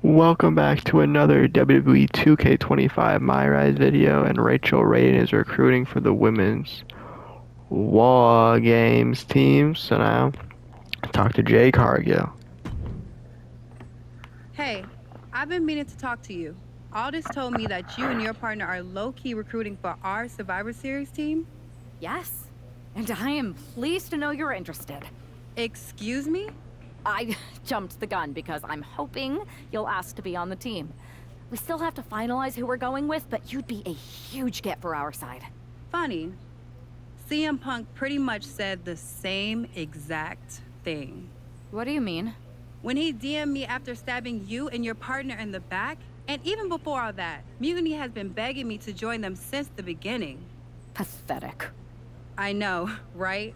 Welcome back to another WWE 2K25 My Rise video, and Rachel Raiden is recruiting for the women's War Games team. So now, talk to Jay Cargill. Hey, I've been meaning to talk to you. Aldous told me that you and your partner are low-key recruiting for our Survivor Series team. Yes, and I am pleased to know you're interested. Excuse me? I jumped the gun because I'm hoping you'll ask to be on the team. We still have to finalize who we're going with, but you'd be a huge get for our side. Funny. CM Punk pretty much said the same exact thing. What do you mean? When he DM'd me after stabbing you and your partner in the back, and even before all that, Mutiny has been begging me to join them since the beginning. Pathetic. I know, right?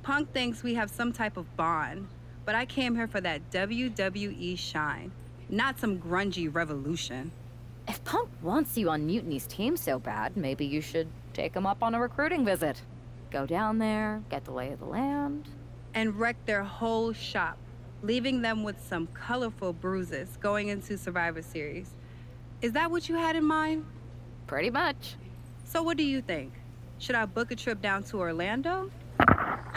Punk thinks we have some type of bond. But I came here for that WWE shine, not some grungy revolution. If Punk wants you on Mutiny's team so bad, maybe you should take him up on a recruiting visit. Go down there, get the lay of the land. And wreck their whole shop, leaving them with some colorful bruises going into Survivor Series. Is that what you had in mind? Pretty much. So what do you think? Should I book a trip down to Orlando?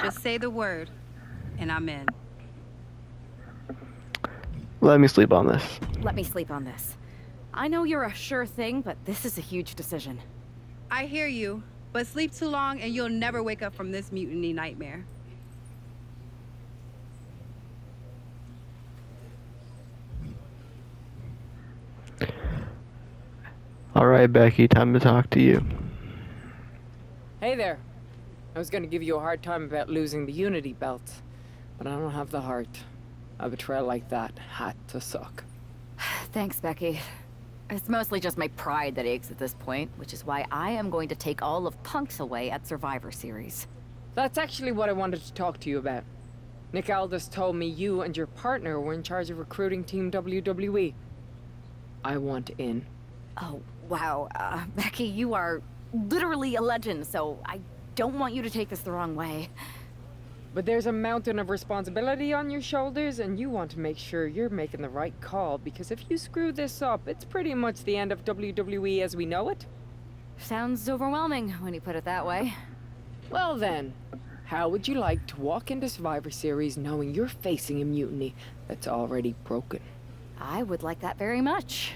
Just say the word, and I'm in. Let me sleep on this. Let me sleep on this. I know you're a sure thing, but this is a huge decision. I hear you, but sleep too long and you'll never wake up from this mutiny nightmare. Alright, Becky, time to talk to you. Hey there. I was gonna give you a hard time about losing the Unity belt, but I don't have the heart. A betrayal like that had to suck. Thanks, Becky. It's mostly just my pride that aches at this point, which is why I am going to take all of Punk's away at Survivor Series. That's actually what I wanted to talk to you about. Nick Aldis told me you and your partner were in charge of recruiting Team WWE. I want in. Oh, wow. Becky, you are literally a legend, so I don't want you to take this the wrong way. But there's a mountain of responsibility on your shoulders, and you want to make sure you're making the right call, because if you screw this up, it's pretty much the end of WWE as we know it. Sounds overwhelming when you put it that way. Well then, how would you like to walk into Survivor Series knowing you're facing a mutiny that's already broken? I would like that very much.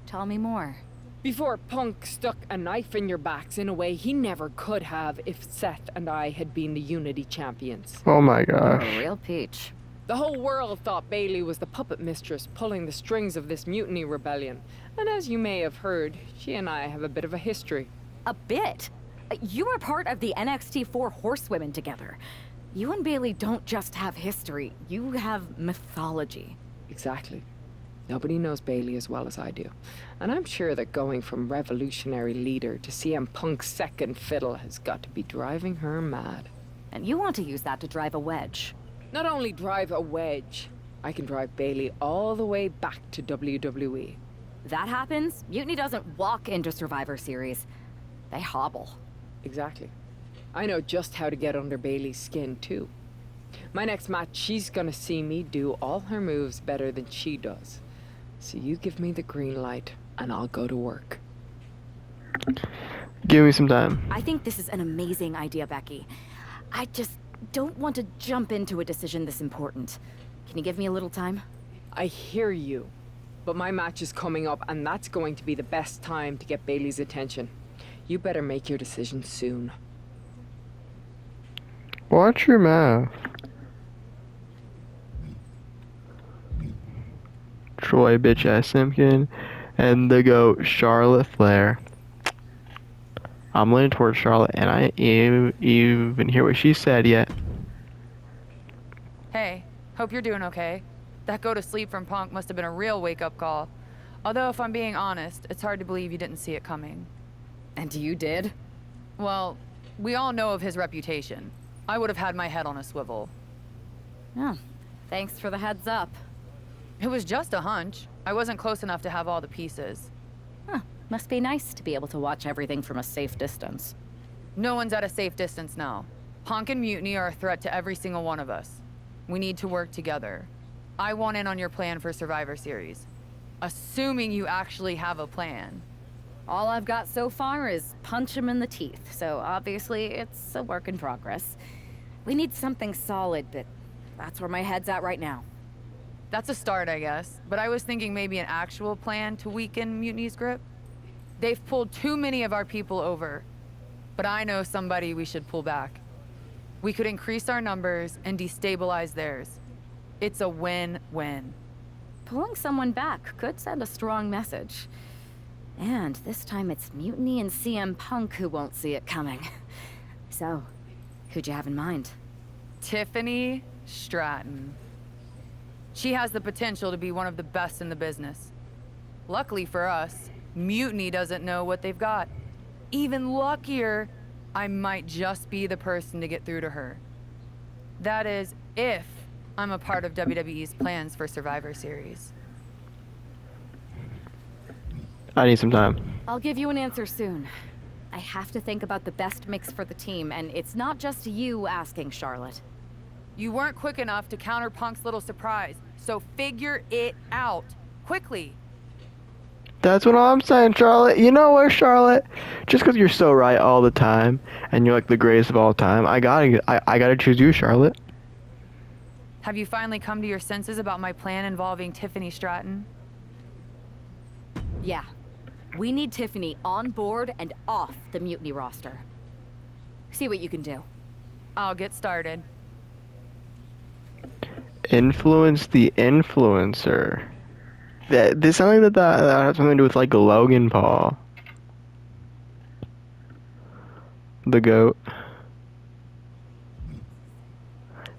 Tell me more. Before Punk stuck a knife in your backs in a way he never could have if Seth and I had been the Unity champions. Oh my You're gosh. a real peach. The whole world thought Bailey was the puppet mistress pulling the strings of this mutiny rebellion. And as you may have heard, she and I have a bit of a history. A bit? You were part of the NXT 4 Horsewomen together. You and Bailey don't just have history, you have mythology. Exactly. Nobody knows Bailey as well as I do. And I'm sure that going from revolutionary leader to CM Punk's second fiddle has got to be driving her mad. And you want to use that to drive a wedge. Not only drive a wedge, I can drive Bailey all the way back to WWE. That happens, Mutiny doesn't walk into Survivor Series. They hobble. Exactly. I know just how to get under Bailey's skin, too. My next match, she's gonna see me do all her moves better than she does. So you give me the green light, and I'll go to work. Give me some time. I think this is an amazing idea, Becky. I just don't want to jump into a decision this important. Can you give me a little time? I hear you, but my match is coming up, and that's going to be the best time to get Bailey's attention. You better make your decision soon. Watch your mouth. Troy bitch ass Simpkin and the GOAT Charlotte Flair. I'm leaning towards Charlotte, and I ain't even hear what she said yet. Hey, hope you're doing okay. That go to sleep from Punk must have been a real wake-up call. Although, if I'm being honest, it's hard to believe you didn't see it coming. And you did? Well, we all know of his reputation. I would have had my head on a swivel. Oh, thanks for the heads up. It was just a hunch. I wasn't close enough to have all the pieces. Huh, must be nice to be able to watch everything from a safe distance. No one's at a safe distance now. Punk and Mutiny are a threat to every single one of us. We need to work together. I want in on your plan for Survivor Series. Assuming you actually have a plan. All I've got so far is punch him in the teeth, so obviously it's a work in progress. We need something solid, but that's where my head's at right now. That's a start, I guess. But I was thinking maybe an actual plan to weaken Mutiny's grip. They've pulled too many of our people over. But I know somebody we should pull back. We could increase our numbers and destabilize theirs. It's a win-win. Pulling someone back could send a strong message. And this time it's Mutiny and CM Punk who won't see it coming. So, who'd you have in mind? Tiffany Stratton. She has the potential to be one of the best in the business. Luckily for us, Mutiny doesn't know what they've got. Even luckier, I might just be the person to get through to her. That is, if I'm a part of WWE's plans for Survivor Series. I need some time. I'll give you an answer soon. I have to think about the best mix for the team, and it's not just you asking, Charlotte. You weren't quick enough to counter Punk's little surprise, so figure it out. Quickly. That's what I'm saying, Charlotte. You know what, Charlotte? Just because you're so right all the time, and you're like the greatest of all time, I gotta choose you, Charlotte. Have you finally come to your senses about my plan involving Tiffany Stratton? Yeah. We need Tiffany on board and off the Mutiny roster. See what you can do. I'll get started. Influence the influencer. There's something that has something to do with like Logan Paul. The GOAT.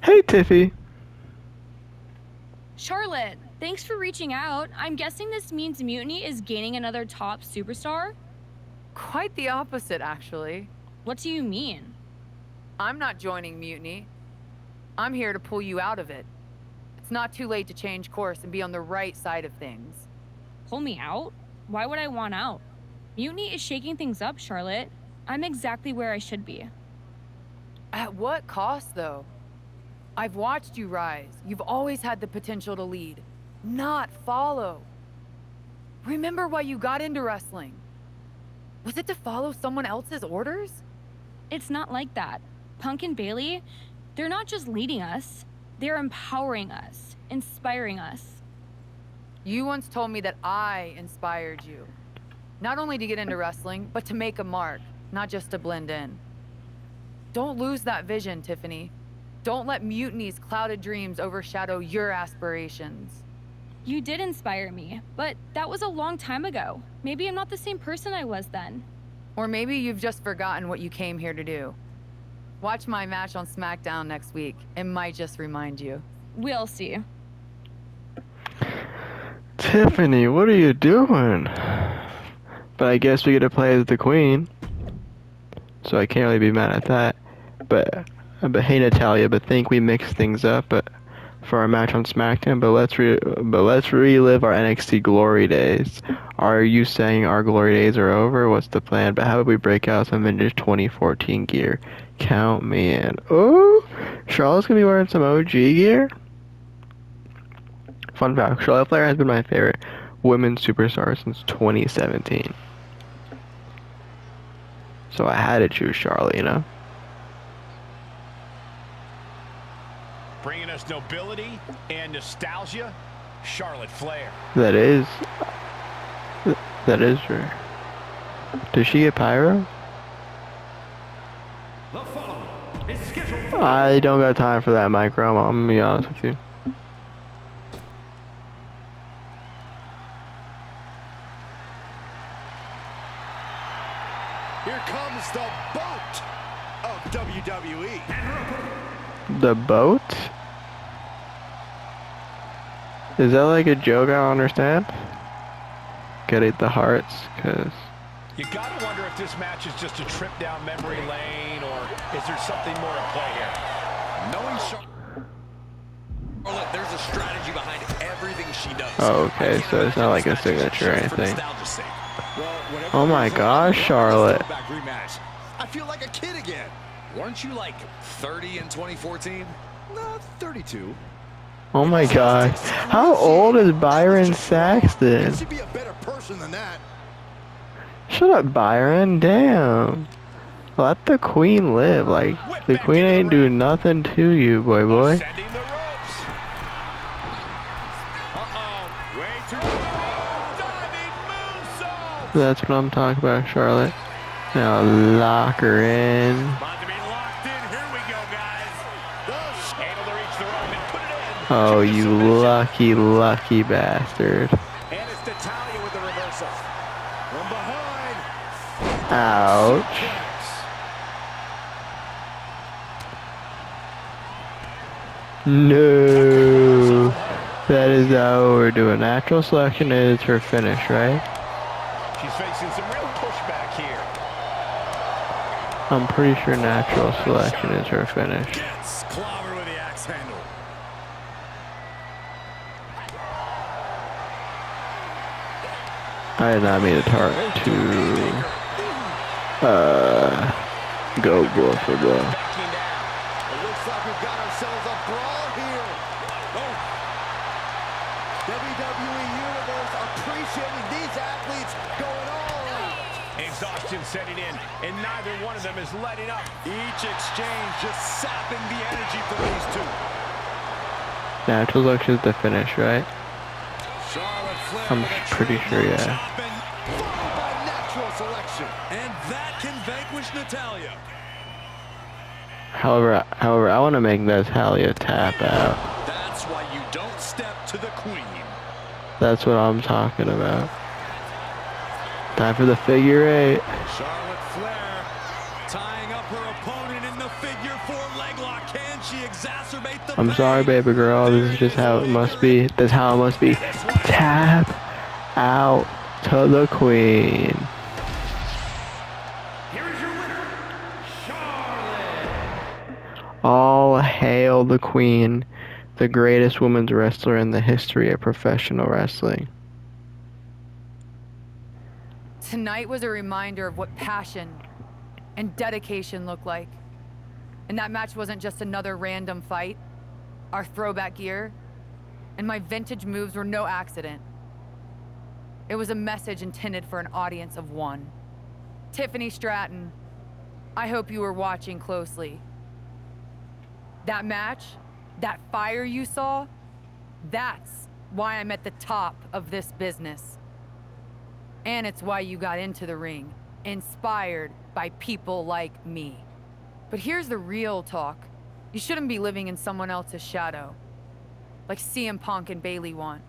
Hey, Tiffy. Charlotte, thanks for reaching out. I'm guessing this means Mutiny is gaining another top superstar? Quite the opposite, actually. What do you mean? I'm not joining Mutiny. I'm here to pull you out of it. It's not too late to change course and be on the right side of things. Pull me out? Why would I want out? Mutiny is shaking things up, Charlotte. I'm exactly where I should be. At what cost, though? I've watched you rise. You've always had the potential to lead, not follow. Remember why you got into wrestling? Was it to follow someone else's orders? It's not like that. Punk and Bailey, they're not just leading us. They're empowering us, inspiring us. You once told me that I inspired you. Not only to get into wrestling, but to make a mark, not just to blend in. Don't lose that vision, Tiffany. Don't let Mutiny's clouded dreams overshadow your aspirations. You did inspire me, but that was a long time ago. Maybe I'm not the same person I was then. Or maybe you've just forgotten what you came here to do. Watch my match on SmackDown next week. It might just remind you. We'll see. Tiffany, what are you doing? But I guess we get to play as the queen. So I can't really be mad at that. But hey Natalia, but think we mix things up for our match on SmackDown, but let's relive our NXT glory days. Are you saying our glory days are over? What's the plan? But how about we break out some vintage 2014 gear? Count me in. Oh, Charlotte's gonna be wearing some OG gear. Fun fact: Charlotte Flair has been my favorite women's superstar since 2017. So I had to choose Charlotte, you know. Bringing us nobility and nostalgia, Charlotte Flair. That is true. Does she get pyro? I don't got time for that, micro. I'm gonna be honest with you. Here comes the boat of WWE. The boat? Is that like a joke? I don't understand. Gotta eat the hearts, cause... You gotta wonder if this match is just a trip down memory lane, or is there something more at play here? Knowing Charlotte, there's a strategy behind everything she does. Oh, okay, so it's not like a signature or anything. Oh my gosh, Charlotte. I feel like a kid again. Weren't you like 30 in 2014? 32. Oh my god. How old is Byron Saxton? Should be a better person than that. Shut up, Byron. Damn. Let the queen live. Like, the queen ain't do nothing to you, boy. Sending the ropes. Uh-oh. Way too diving moonsault. That's what I'm talking about, Charlotte. Now lock her in. About to be locked in. Here we go, guys. Able to reach the rope and put it in. Oh, you lucky, lucky bastard. And it's Natalya with the reversal. From behind. Ouch. No. That is how we're doing. Natural selection is her finish, right? She's facing some real pushback here. I'm pretty sure natural selection is her finish. Gets clobbered with the axe handle. I did not mean to go blow for blow. Backing down. It looks like we've got ourselves a brawl here. Oh. WWE Universe appreciating these athletes going all out. Exhaustion setting in, and neither one of them is letting up. Each exchange just sapping the energy from these two. Natural selection is the finish, right? Charlotte Flair I'm with a pretty sure, yeah. chopping, followed by natural selection. And that can vanquish Natalya. However, I want to make Natalya tap out. That's why you don't step to the queen. That's what I'm talking about. Time for the figure eight. Charlotte Flair tying up her opponent in the figure four leg lock. Can she exacerbate the I'm pain? sorry, baby girl. This is just how it must be. That's how it must be. Tap out to the queen. All hail the queen, the greatest women's wrestler in the history of professional wrestling. Tonight was a reminder of what passion and dedication look like. And that match wasn't just another random fight. Our throwback gear and my vintage moves were no accident. It was a message intended for an audience of one. Tiffany Stratton, I hope you were watching closely. That match, that fire you saw, that's why I'm at the top of this business. And it's why you got into the ring, inspired by people like me. But here's the real talk. You shouldn't be living in someone else's shadow, like CM Punk and Bayley want.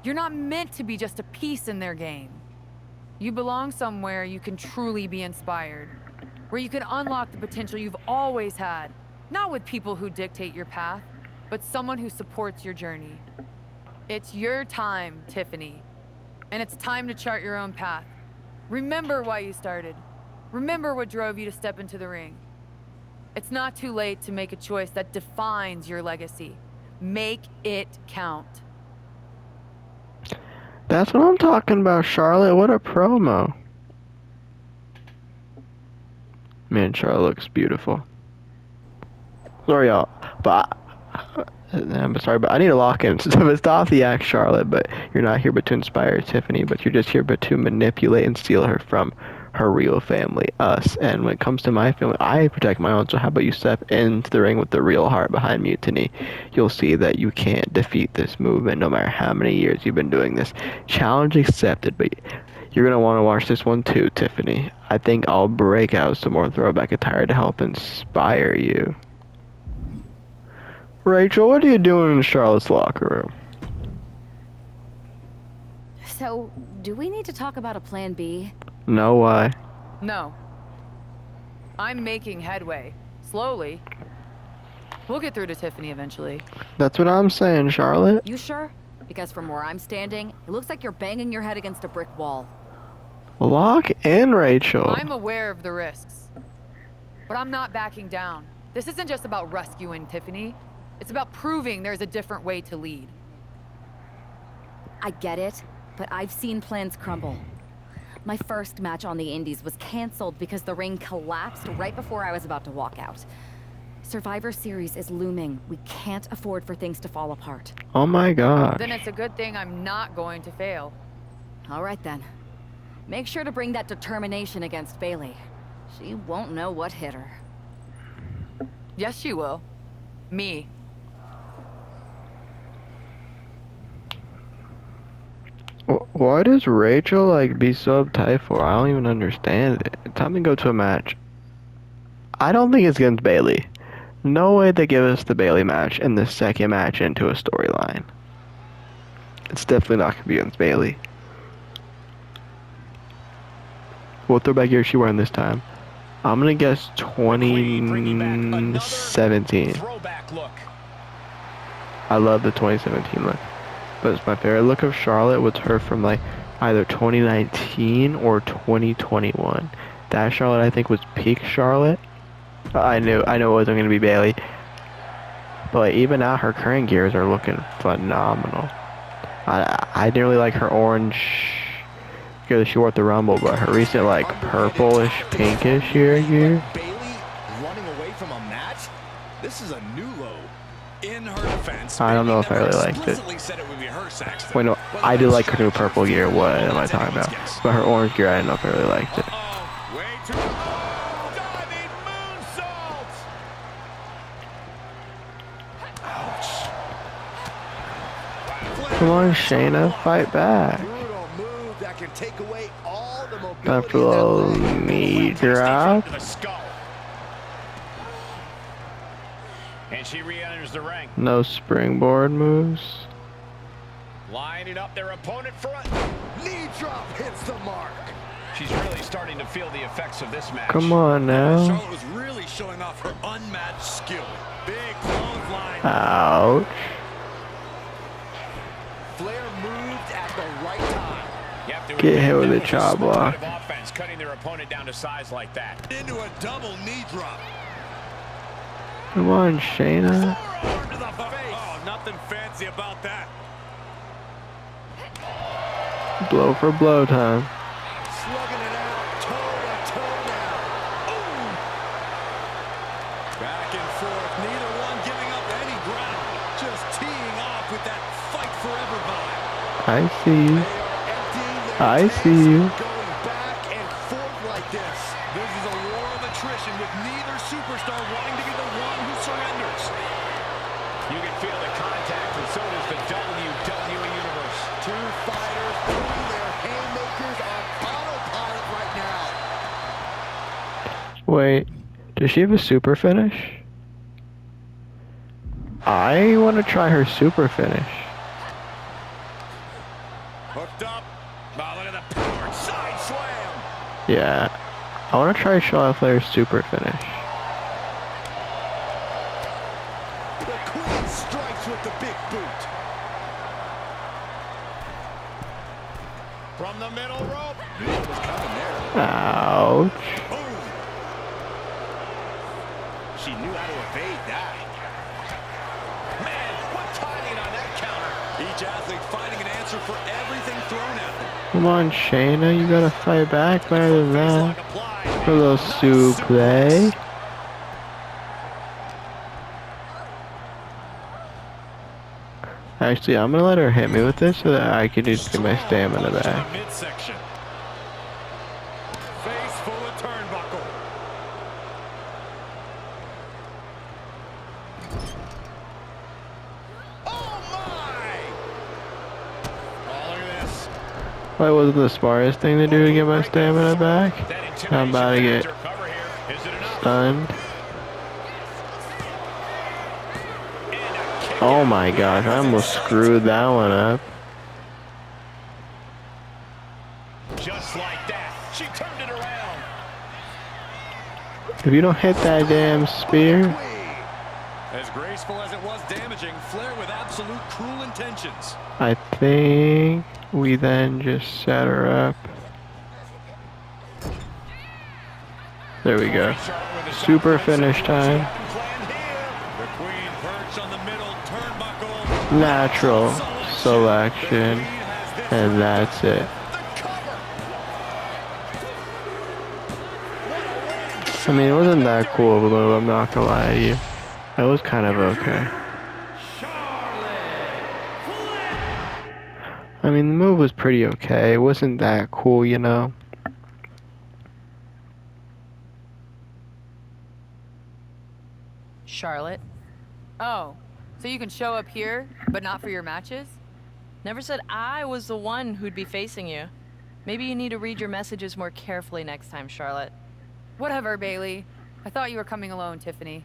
You're not meant to be just a piece in their game. You belong somewhere you can truly be inspired, where you can unlock the potential you've always had, not with people who dictate your path, but someone who supports your journey. It's your time, Tiffany, and it's time to chart your own path. Remember why you started. Remember what drove you to step into the ring. It's not too late to make a choice that defines your legacy. Make it count. That's what I'm talking about, Charlotte. What a promo. Man, Charlotte looks beautiful. Sorry, y'all, but I'm sorry, but I need to lock in. Stop the act, Charlotte, but you're not here but to inspire Tiffany, but you're just here but to manipulate and steal her from her real family, us. And when it comes to my family, I protect my own, so how about you step into the ring with the real heart behind Mutiny? You'll see that you can't defeat this movement no matter how many years you've been doing this. Challenge accepted, but you're going to want to watch this one too, Tiffany. I think I'll break out some more throwback attire to help inspire you. Rachel, what are you doing in Charlotte's locker room? So, do we need to talk about a plan B? No, why? No. I'm making headway. Slowly. We'll get through to Tiffany eventually. That's what I'm saying, Charlotte. You sure? Because from where I'm standing, it looks like you're banging your head against a brick wall. Lock in, Rachel. I'm aware of the risks. But I'm not backing down. This isn't just about rescuing Tiffany. It's about proving there's a different way to lead. I get it, but I've seen plans crumble. My first match on the Indies was canceled because the ring collapsed right before I was about to walk out. Survivor Series is looming. We can't afford for things to fall apart. Oh my god. Then it's a good thing I'm not going to fail. All right then. Make sure to bring that determination against Bailey. She won't know what hit her. Yes, she will. Me. Why does Rachel like be so uptight for? I don't even understand it. Time to go to a match. I don't think it's against Bailey. No way they give us the Bailey match and the second match into a storyline. It's definitely not gonna be against Bailey. What throwback gear is she wearing this time? I'm gonna guess 2017. Throwback look. I love the 2017 look. But it's my favorite look of Charlotte was her from like either 2019 or 2021. That Charlotte I think was peak Charlotte. I knew it wasn't gonna be Bailey. But like, even now her current gears are looking phenomenal. I didn't really like her orange gear that she wore at the Rumble, but her recent like purplish, pinkish gear. Bailey running away from a match? This is a new low. In her defense, I don't know if I Bailey really never liked it. explicitly said it would be her, Saxton. Wait, no, But I did like her new eventually, purple gear. What am I talking about? But her orange gear, I didn't know if I really liked it. Uh-oh, way too... Oh, diving moonsault! Ouch. Come on, Shayna, fight back. Brutal move that can take away all the mobility Time for a little knee drop. To the skull. And she re-enters the ring. No springboard moves. Lining up their opponent front. knee drop hits the mark. She's really starting to feel the effects of this match. Come on now. Charlotte was really showing off her unmatched skill. Big clothesline. Ouch. Flair moved at the right time. Get hit with a chop block. Offense, cutting their opponent down to size like that. Into a double knee drop. Come on, Shayna. Forearm to the face. Oh, nothing fancy about that. Blow for blow time. Slugging it out, toe to toe now. Ooh. Back and forth, neither one giving up any ground. Just teeing off with that fight forever vibe. I see you. They are emptying their I tanks, see you. going back and forth like this. This is a war of attrition with neither superstar wanting to be the one who surrenders. You can feel the contact, and so does the WWE Universe. Two fighters putting their haymakers on autopilot right now. Wait, does she have a super finish? I want to try her super finish. Hooked up. Oh, look at the power. Side slam. Yeah, I want to try Charlotte Flair's super finish. The Queen strikes with the big boot. From the middle rope. It was coming there. Ouch. Boom. She knew how to evade that. Man, what timing on that counter. Each athlete finding an answer for everything thrown at them. Come on, Shayna, you gotta fight back better than that. Face lock applied. For a little suplex. Actually, I'm gonna let her hit me with this so that I can just get my stamina back. Midsection. Face full of turnbuckle. Oh my! Oh, look at this. What wasn't the smartest thing to do to get my stamina back? That I'm about to get intimidation factor cover here. Is it enough? stunned. And a kick Oh out. my gosh, I almost screwed that one up. Just like that. She turned it around. If you don't hit that damn spear, As graceful as it was damaging, Flair with absolute cruel intentions. I think we then just set her up. There we go. Super finish time. The Queen perched on the middle turnbuckle. Natural selection. And that's it. I mean, it wasn't that cool of a move, I'm not gonna lie to you. That was kind of okay. I mean, the move was pretty okay. It wasn't that cool, you know? Charlotte? Oh, so you can show up here, but not for your matches? Never said I was the one who'd be facing you. Maybe you need to read your messages more carefully next time, Charlotte. Whatever, Bailey. I thought you were coming alone, Tiffany.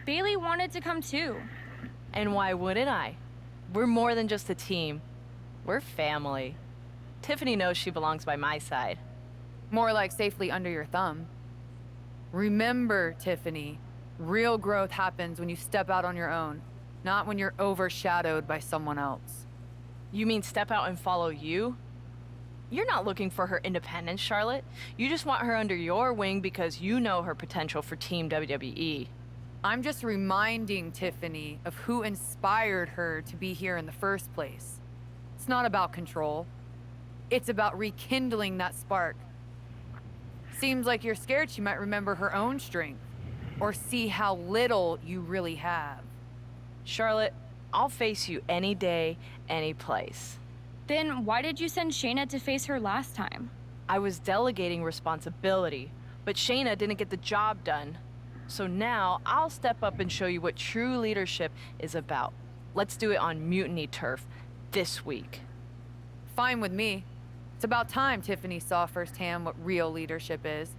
Bailey wanted to come too. And why wouldn't I? We're more than just a team. We're family. Tiffany knows she belongs by my side. More like safely under your thumb. Remember, Tiffany, real growth happens when you step out on your own, not when you're overshadowed by someone else. You mean step out and follow you? You're not looking for her independence, Charlotte. You just want her under your wing because you know her potential for Team WWE. I'm just reminding Tiffany of who inspired her to be here in the first place. It's not about control. It's about rekindling that spark. Seems like you're scared she might remember her own strength, or see how little you really have. Charlotte, I'll face you any day, any place. Then why did you send Shayna to face her last time? I was delegating responsibility, but Shayna didn't get the job done. So now I'll step up and show you what true leadership is about. Let's do it on Mutiny turf this week. Fine with me. It's about time Tiffany saw firsthand what real leadership is.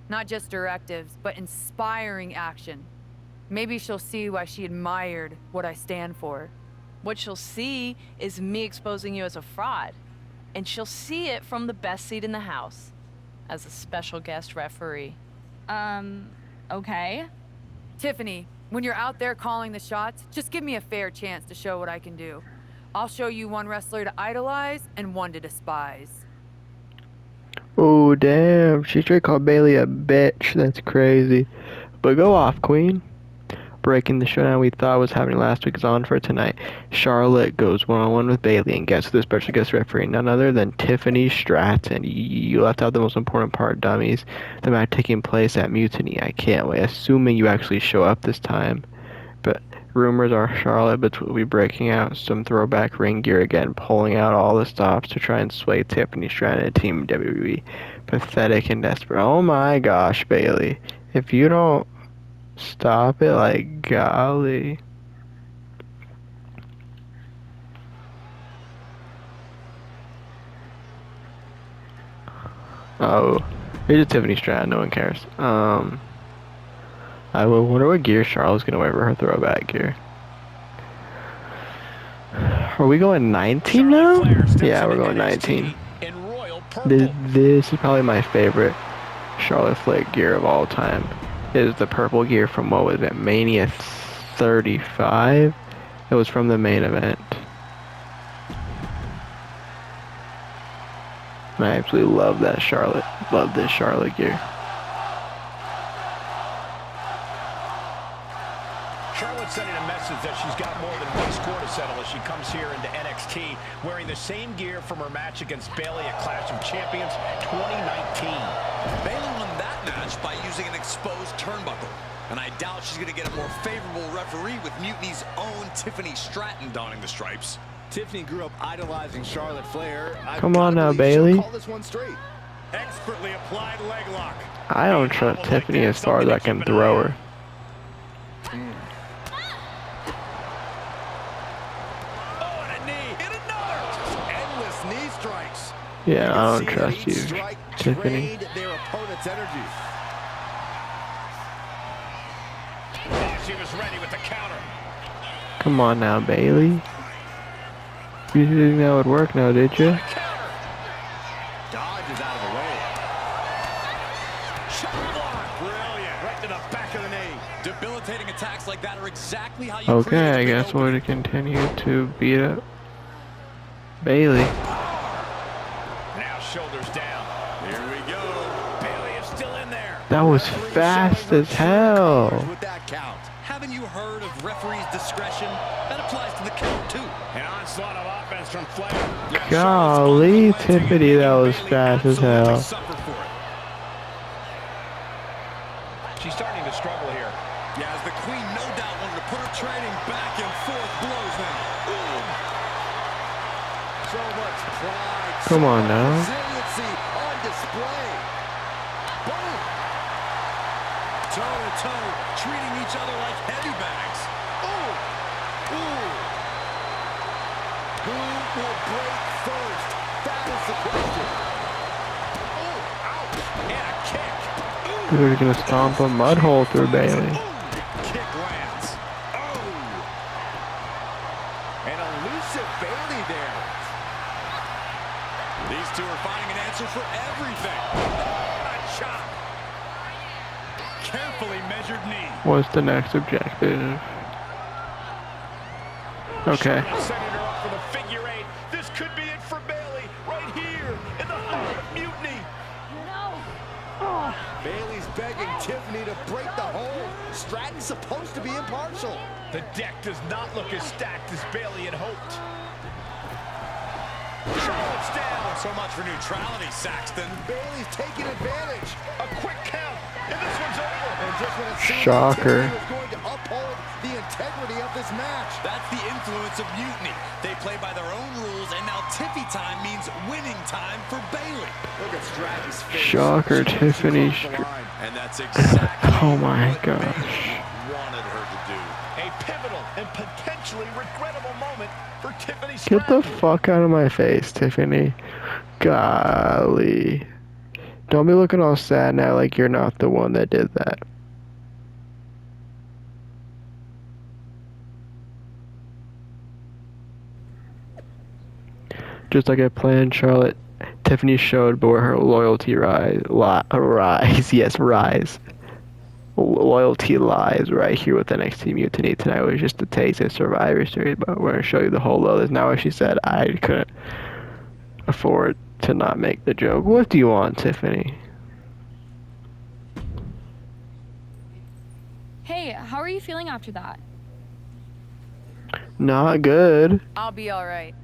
Not just directives, but inspiring action. Maybe she'll see why she admired what I stand for. What she'll see is me exposing you as a fraud. And she'll see it from the best seat in the house, as a special guest referee. Okay. Tiffany, when you're out there calling the shots, just give me a fair chance to show what I can do. I'll show you one wrestler to idolize and one to despise. Oh, damn. She straight called Bailey a bitch. That's crazy. But go off, Queen. Breaking the showdown we thought was happening last week is on for tonight. Charlotte goes one-on-one with Bailey and gets the special guest referee, none other than Tiffany Stratton. You left out the most important part, dummies. The match taking place at Mutiny. I can't wait. Assuming you actually show up this time. But rumors are Charlotte will be breaking out some throwback ring gear again, pulling out all the stops to try and sway Tiffany Stratton and Team WWE. Pathetic and desperate. Oh my gosh, Bailey. If you don't stop it, like, golly. Oh, here's a Tiffany Stratton, no one cares. I wonder what gear Charlotte's gonna wear for her throwback gear. Are we going 19 now? Yeah, we're going 19. This is probably my favorite Charlotte Flair gear of all time. Is the purple gear from, what was it, Mania 35? It was from the main event. And I absolutely love that Charlotte. Love this Charlotte gear. Charlotte's sending a message that she's got more than one score to settle as she comes here into NXT wearing the same gear from her match against Bailey at Clash of Champions 2019. Bailey won that match by using an exposed turnbuckle. And I doubt she's going to get a more favorable referee with Mutiny's own Tiffany Stratton donning the stripes. Tiffany grew up idolizing Charlotte Flair. Come on now, Bailey. Call this one straight. Expertly applied leg lock. I don't trust Tiffany as far as I can throw her. Oh, and a knee. And another. Endless knee strikes. Yeah, I don't trust you, Tiffany. Their opponent's energy. Oh, she was ready with the counter. Come on now, Bailey. You didn't think that would work now, did you? Dodge is out of the way. Shot block. Brilliant. Right to the back of the knee. Debilitating attacks like that are exactly how you Okay, I guess we're going to continue to beat up Bailey. Now shoulders down. Here we go. Bailey is still in there. That was fast as hell. With that count. Haven't you heard of referee's discretion? That applies to the count too. An onslaught of offense from Flair. Golly, Tiffany, that was fast as hell. She's starting to struggle here. Yeah, as the queen no doubt wanted to Come on now. Resiliency on display. Boom. Toe to toe, treating each other like heavy bags. Ooh. Ooh. Who will break first? That is the question. Oh, ouch. And a kick. Ooh. Dude, he's gonna stomp a mud hole through Bailey. Kick lands. Oh. An elusive Bailey there. These two are finding an answer for everything. Oh, a chop. Carefully measured knee. What's the next objective? Okay. Setting her up for the figure eight. This could be it for Bailey right here in the heart of mutiny. Bailey's begging Tiffany to break the hold. Stratton's supposed to be impartial. The deck does not look as stacked as Bailey had hoped. Charlotte's down. So much for neutrality, Saxton. Bailey's taking advantage. A quick count, and this one's over. And just when it seemed Shocker. like Tiffany was going to uphold the integrity of this match. That's the influence of mutiny. They play by their own rules, and now Tiffy time means winning time for Bailey. Look at Stratton's face. Shocker, Tiffany. And that's exactly Oh my what gosh. Bailey wanted her to do. A pivotal and potentially regrettable moment for Tiffany Get the Stratton. fuck out of my face, Tiffany. Golly. Don't be looking all sad now like you're not the one that did that. Just like I planned, Charlotte, Tiffany showed where her loyalty loyalty lies right here with NXT Mutiny. Tonight was just a taste of Survivor Series, but we're going to show you the whole others. Now, as she said, I couldn't afford to not make the joke. What do you want, Tiffany? Hey, how are you feeling after that? Not good. I'll be alright.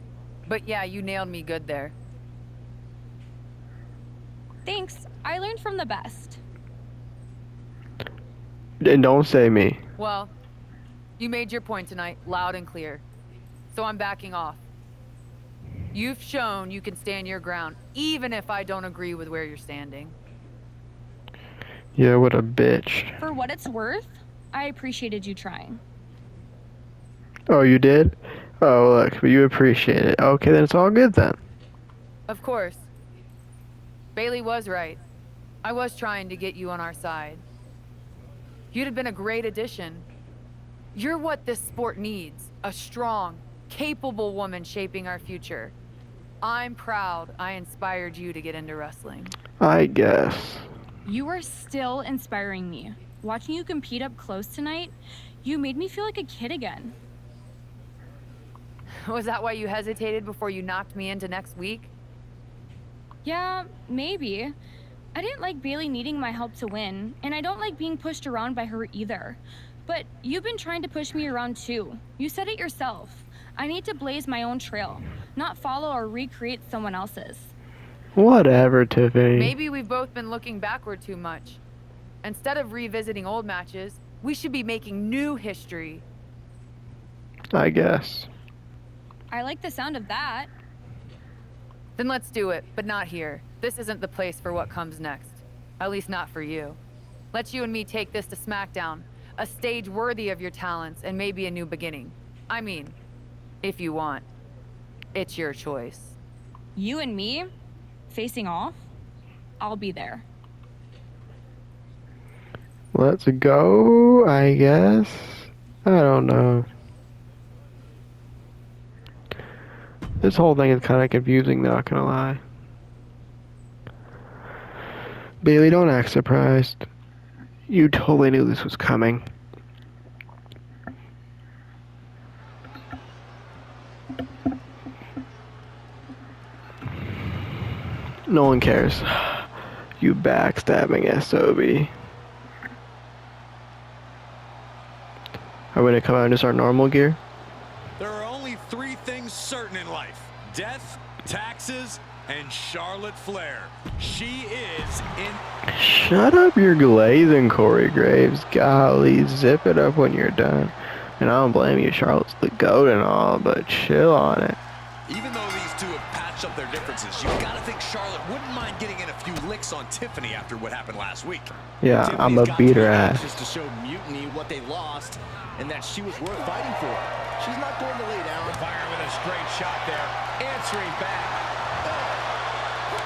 But yeah, you nailed me good there. Thanks. I learned from the best. And don't say me. Well, you made your point tonight, loud and clear. So I'm backing off. You've shown you can stand your ground, even if I don't agree with where you're standing. Yeah, what a bitch. For what it's worth, I appreciated you trying. Oh, you did? Oh, look, but you appreciate it. Okay, then it's all good then. Of course. Bailey was right. I was trying to get you on our side. You'd have been a great addition. You're what this sport needs. A strong, capable woman shaping our future. I'm proud I inspired you to get into wrestling. I guess. You are still inspiring me. Watching you compete up close tonight, you made me feel like a kid again. Was that why you hesitated before you knocked me into next week? Yeah, maybe. I didn't like Bailey needing my help to win, and I don't like being pushed around by her either. But you've been trying to push me around too. You said it yourself. I need to blaze my own trail, not follow or recreate someone else's. Whatever, Tiffany. Maybe we've both been looking backward too much. Instead of revisiting old matches, we should be making new history. I guess. I like the sound of that. Then let's do it, but not here. This isn't the place for what comes next. At least not for you. Let's you and me take this to SmackDown. A stage worthy of your talents and maybe a new beginning. I mean, if you want. It's your choice. You and me, facing off? I'll be there. Let's go, I guess. I don't know. This whole thing is kind of confusing, not gonna lie. Bailey, don't act surprised. You totally knew this was coming. No one cares. You backstabbing SOB. Are we gonna come out in just our normal gear? There are only three things certain in life: death, taxes, and Charlotte Flair. She is in. Shut up, you're glazing, Corey Graves. Golly, zip it up when you're done. And I don't blame you, Charlotte's the GOAT and all, but chill on it. Even though these two have patched patch up their differences. You've got to think Charlotte wouldn't mind getting in a few licks on Tiffany after what happened last week. Yeah, I'm Tiffany's a got beat to her be ass. anxious to show Mutiny what they lost and that she was worth fighting for. She's not going to lay down. Fire with a straight shot there. Answering back.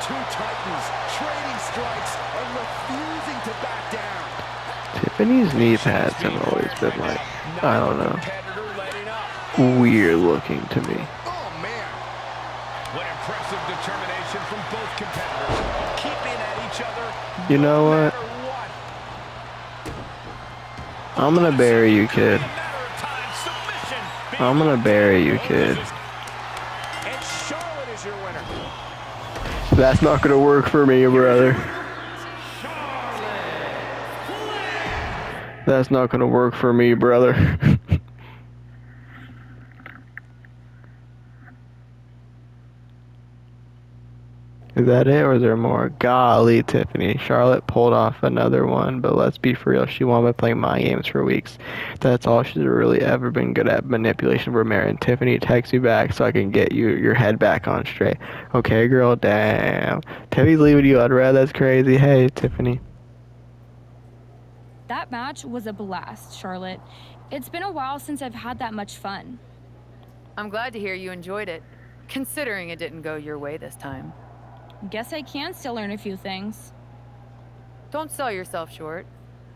Two Titans trading strikes and refusing to back down. Tiffany's knee pads have always been like, I don't know, weird looking to me. Oh, man. What impressive determination from both competitors. Keeping at each other. You know what? I'm gonna bury you, kid. I'm gonna bury you, kid. And Charlotte is your winner. That's not gonna work for me, brother. That's not gonna work for me, brother. Is that it, or is there more? Golly, Tiffany. Charlotte pulled off another one, but let's be for real. She won by playing mind games for weeks. That's all she's really ever been good at, manipulation for Mary. Tiffany, text me back so I can get your head back on straight. Okay, girl, damn. Tiffany's leaving you on red. That's crazy. Hey, Tiffany. That match was a blast, Charlotte. It's been a while since I've had that much fun. I'm glad to hear you enjoyed it, considering it didn't go your way this time. Guess I can still learn a few things. Don't sell yourself short.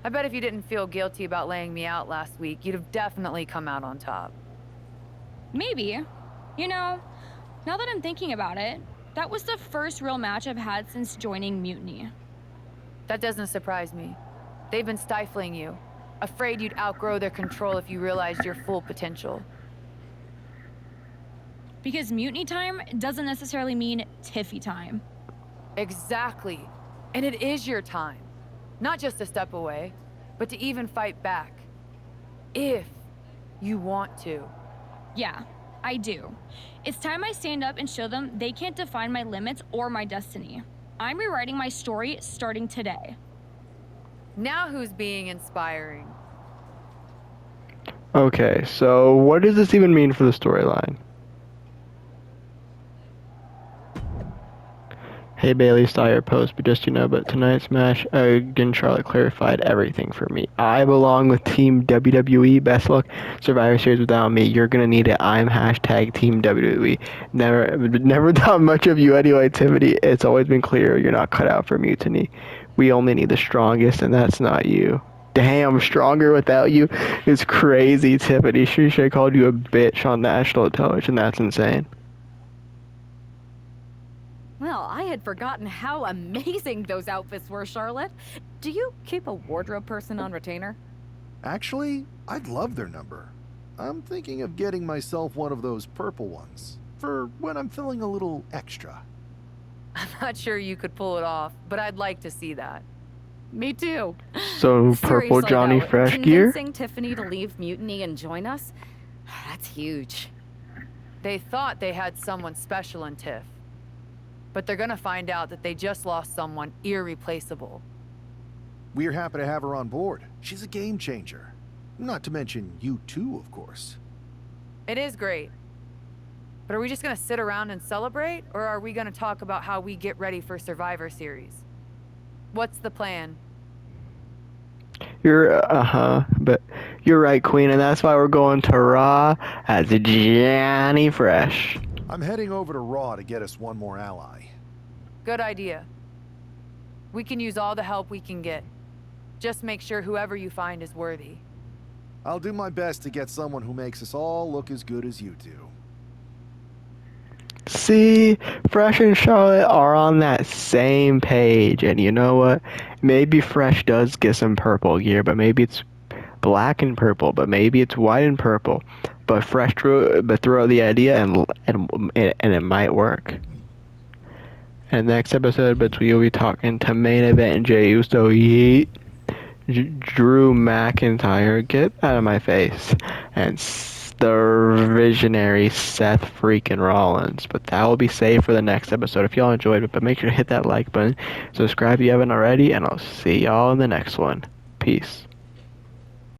I bet if you didn't feel guilty about laying me out last week, you'd have definitely come out on top. Maybe. You know, now that I'm thinking about it, that was the first real match I've had since joining Mutiny. That doesn't surprise me. They've been stifling you, afraid you'd outgrow their control if you realized your full potential. Because Mutiny time doesn't necessarily mean Tiffy time. Exactly. And it is your time. Not just a step away, but to even fight back. If you want to. Yeah, I do. It's time I stand up and show them they can't define my limits or my destiny. I'm rewriting my story starting today. Now who's being inspiring? Okay, so what does this even mean for the storyline? Hey Bailey, saw your post, but just but tonight's match, again, Charlotte clarified everything for me. I belong with Team WWE. Best luck, Survivor Series without me. You're gonna need it. I'm hashtag Team WWE. Never thought much of you anyway, Tiffany. It's always been clear you're not cut out for Mutiny. We only need the strongest, and that's not you. Damn, stronger without you is crazy, Tiffany. She should have called you a bitch on national television. That's insane. Well, I had forgotten how amazing those outfits were, Charlotte. Do you keep a wardrobe person on retainer? Actually, I'd love their number. I'm thinking of getting myself one of those purple ones, for when I'm feeling a little extra. I'm not sure you could pull it off, but I'd like to see that. Me too. So, purple Seriously, Johnny though, Fresh gear? convincing Tiffany to leave Mutiny and join us? That's huge. They thought they had someone special in Tiff. But they're gonna find out that they just lost someone irreplaceable. We're happy to have her on board. She's a game changer. Not to mention you too, of course. It is great. But are we just gonna sit around and celebrate, or are we gonna talk about how we get ready for Survivor Series? What's the plan? But you're right, Queen, and that's why we're going to Raw as Johnny Fresh. I'm heading over to Raw to get us one more ally. Good idea. We can use all the help we can get. Just make sure whoever you find is worthy. I'll do my best to get someone who makes us all look as good as you do. See, Fresh and Charlotte are on that same page, and you know what? Maybe Fresh does get some purple gear, but maybe it's black and purple, but maybe it's white and purple. But Fresh throw out the idea, and it might work. And next episode, we'll be talking to main event Jey Uso, Yeet, Drew McIntyre, get out of my face, and the visionary Seth freaking Rollins. But that will be saved for the next episode. If y'all enjoyed it, but make sure to hit that like button, subscribe if you haven't already, and I'll see y'all in the next one. Peace.